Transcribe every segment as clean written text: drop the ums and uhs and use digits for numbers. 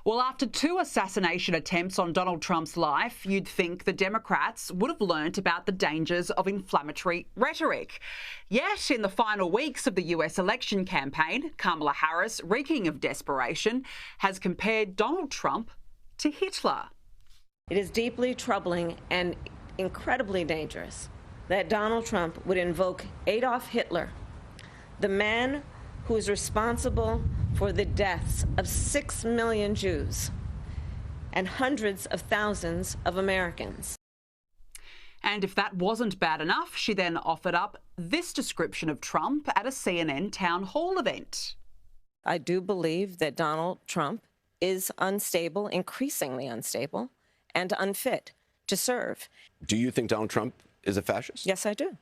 Well, after two assassination attempts on Donald Trump's life, you'd think the Democrats would have learnt about the dangers of inflammatory rhetoric. Yet, in the final weeks of the US election campaign, Kamala Harris, reeking of desperation, has compared Donald Trump to Hitler. It is deeply troubling and incredibly dangerous that Donald Trump would invoke Adolf Hitler, the man who is responsible for the deaths of 6 million Jews and hundreds of thousands of Americans. And if that wasn't bad enough, she then offered up this description of Trump at a CNN town hall event. I do believe that Donald Trump is unstable, increasingly unstable, and unfit to serve. Do you think Donald Trump is a fascist? Yes, I do.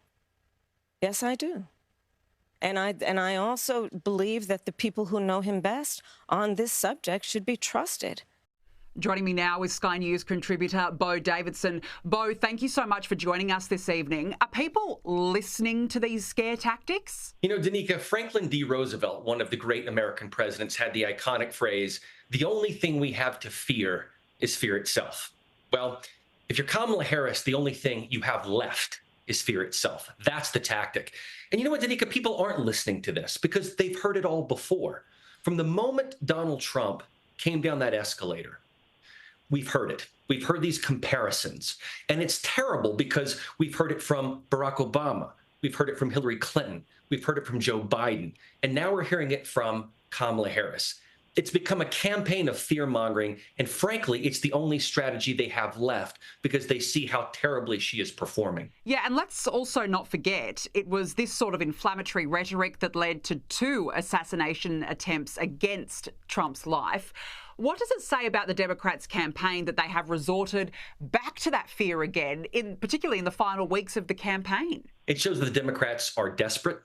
Yes, I do. And I also believe that the people who know him best on this subject should be trusted. Joining me now is Sky News contributor Bo Davidson. Bo, thank you so much for joining us this evening. Are people listening to these scare tactics? You know, Danica, Franklin D. Roosevelt, one of the great American presidents, had the iconic phrase, "The only thing we have to fear is fear itself." Well, if you're Kamala Harris, the only thing you have left is fear itself. That's the tactic. And you know what, Danica, people aren't listening to this because they've heard it all before. From the moment Donald Trump came down that escalator, we've heard it. We've heard these comparisons. And it's terrible because we've heard it from Barack Obama. We've heard it from Hillary Clinton. We've heard it from Joe Biden. And now we're hearing it from Kamala Harris. It's become a campaign of fear-mongering, and frankly, it's the only strategy they have left because they see how terribly she is performing. Yeah, and let's also not forget, it was this sort of inflammatory rhetoric that led to two assassination attempts against Trump's life. What does it say about the Democrats' campaign that they have resorted back to that fear again, particularly in the final weeks of the campaign? It shows that the Democrats are desperate,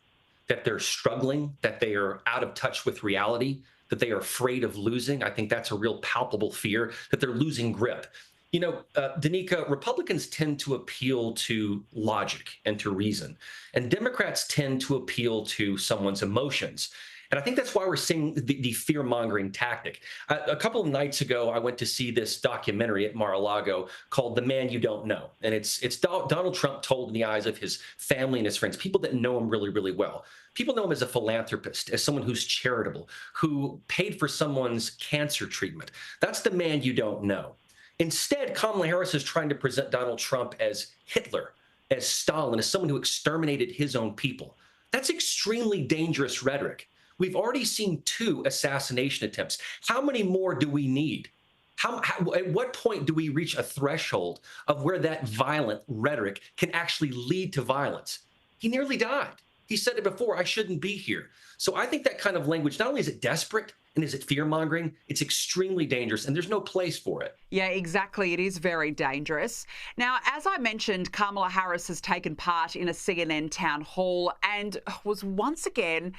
that they're struggling, that they are out of touch with reality, that they are afraid of losing. I think that's a real palpable fear, that they're losing grip. You know, Danica, Republicans tend to appeal to logic and to reason, and Democrats tend to appeal to someone's emotions. And I think that's why we're seeing the fear-mongering tactic. A couple of nights ago, I went to see this documentary at Mar-a-Lago called The Man You Don't Know. And it's Donald Trump told in the eyes of his family and his friends, people that know him really, really well. People know him as a philanthropist, as someone who's charitable, who paid for someone's cancer treatment. That's the man you don't know. Instead, Kamala Harris is trying to present Donald Trump as Hitler, as Stalin, as someone who exterminated his own people. That's extremely dangerous rhetoric. We've already seen two assassination attempts. How many more do we need? At what point do we reach a threshold of where that violent rhetoric can actually lead to violence? He nearly died. He said it before, I shouldn't be here. So I think that kind of language, not only is it desperate and is it fear-mongering, it's extremely dangerous, and there's no place for it. Yeah, exactly. It is very dangerous. Now, as I mentioned, Kamala Harris has taken part in a CNN town hall and was once again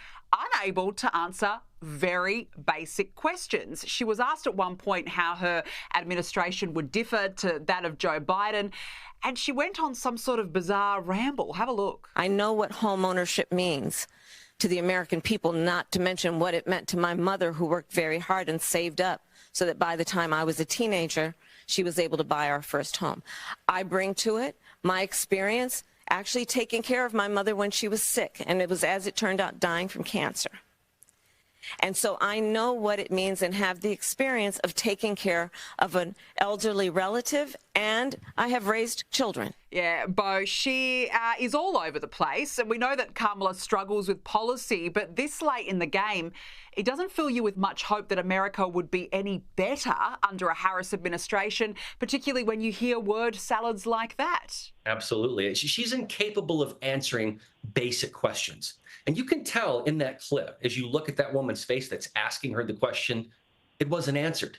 unable to answer very basic questions. She was asked at one point how her administration would differ to that of Joe Biden, and she went on some sort of bizarre ramble. Have a look. I know what home ownership means to the American people, not to mention what it meant to my mother, who worked very hard and saved up so that by the time I was a teenager, she was able to buy our first home. I bring to it my experience actually taking care of my mother when she was sick, and it was, as it turned out, dying from cancer. And so I know what it means and have the experience of taking care of an elderly relative, and I have raised children. Yeah, Bo, she is all over the place. And we know that Kamala struggles with policy, but this late in the game, it doesn't fill you with much hope that America would be any better under a Harris administration, particularly when you hear word salads like that. Absolutely. She's incapable of answering basic questions. And you can tell in that clip, as you look at that woman's face that's asking her the question, it wasn't answered.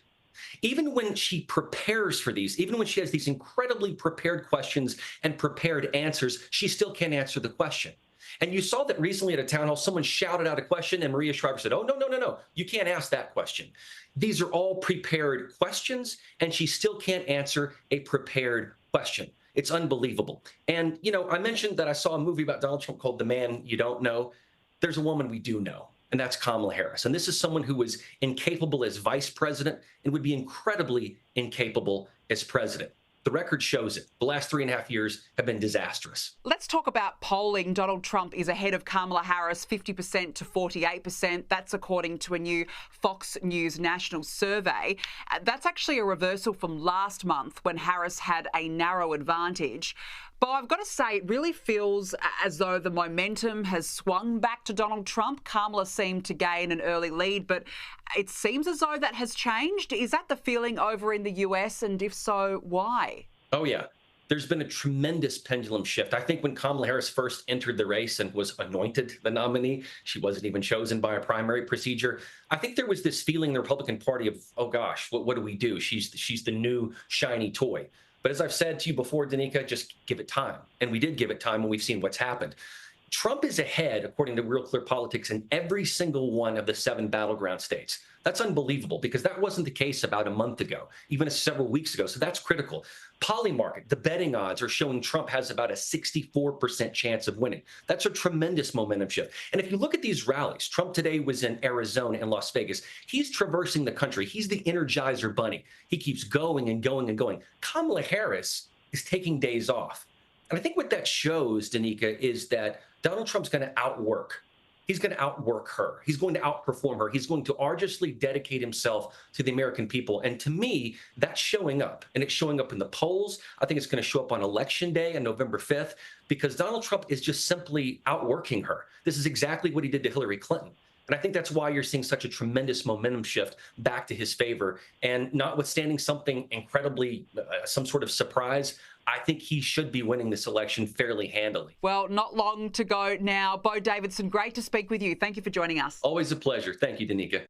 Even when she prepares for these, even when she has these incredibly prepared questions and prepared answers, she still can't answer the question. And you saw that recently at a town hall, someone shouted out a question and Maria Shriver said, oh, no, you can't ask that question. These are all prepared questions, and she still can't answer a prepared question. It's unbelievable. And, you know, I mentioned that I saw a movie about Donald Trump called The Man You Don't Know. There's a woman we do know. and that's Kamala Harris. And this is someone who was incapable as vice president and would be incredibly incapable as president. The record shows it. The last 3.5 years have been disastrous. Let's talk about polling. Donald Trump is ahead of Kamala Harris 50% to 48%. That's according to a new Fox News national survey. That's actually a reversal from last month when Harris had a narrow advantage. But I've got to say, it really feels as though the momentum has swung back to Donald Trump. Kamala seemed to gain an early lead, but it seems as though that has changed. Is that the feeling over in the US? And if so, why? Oh, yeah. There's been a tremendous pendulum shift. I think when Kamala Harris first entered the race and was anointed the nominee, she wasn't even chosen by a primary procedure. I think there was this feeling in the Republican Party of, oh, gosh, what do we do? She's the new shiny toy. But as I've said to you before, Danica, just give it time. And we did give it time, and we've seen what's happened. Trump is ahead, according to Real Clear Politics, in every single one of the 7 battleground states. That's unbelievable because that wasn't the case about a month ago, even several weeks ago. So that's critical. Polymarket, the betting odds are showing Trump has about a 64% chance of winning. That's a tremendous momentum shift. And if you look at these rallies, Trump today was in Arizona and Las Vegas. He's traversing the country. He's the Energizer Bunny. He keeps going and going and going. Kamala Harris is taking days off. And I think what that shows, Danica, is that Donald Trump's going to outwork. He's going to outwork her. He's going to outperform her. He's going to arduously dedicate himself to the American people. And to me, that's showing up. And it's showing up in the polls. I think it's going to show up on Election Day on November 5th because Donald Trump is just simply outworking her. This is exactly what he did to Hillary Clinton. And I think that's why you're seeing such a tremendous momentum shift back to his favor. And notwithstanding something incredibly, some sort of surprise, I think he should be winning this election fairly handily. Well, not long to go now. Bo Davidson, great to speak with you. Thank you for joining us. Always a pleasure. Thank you, Danica.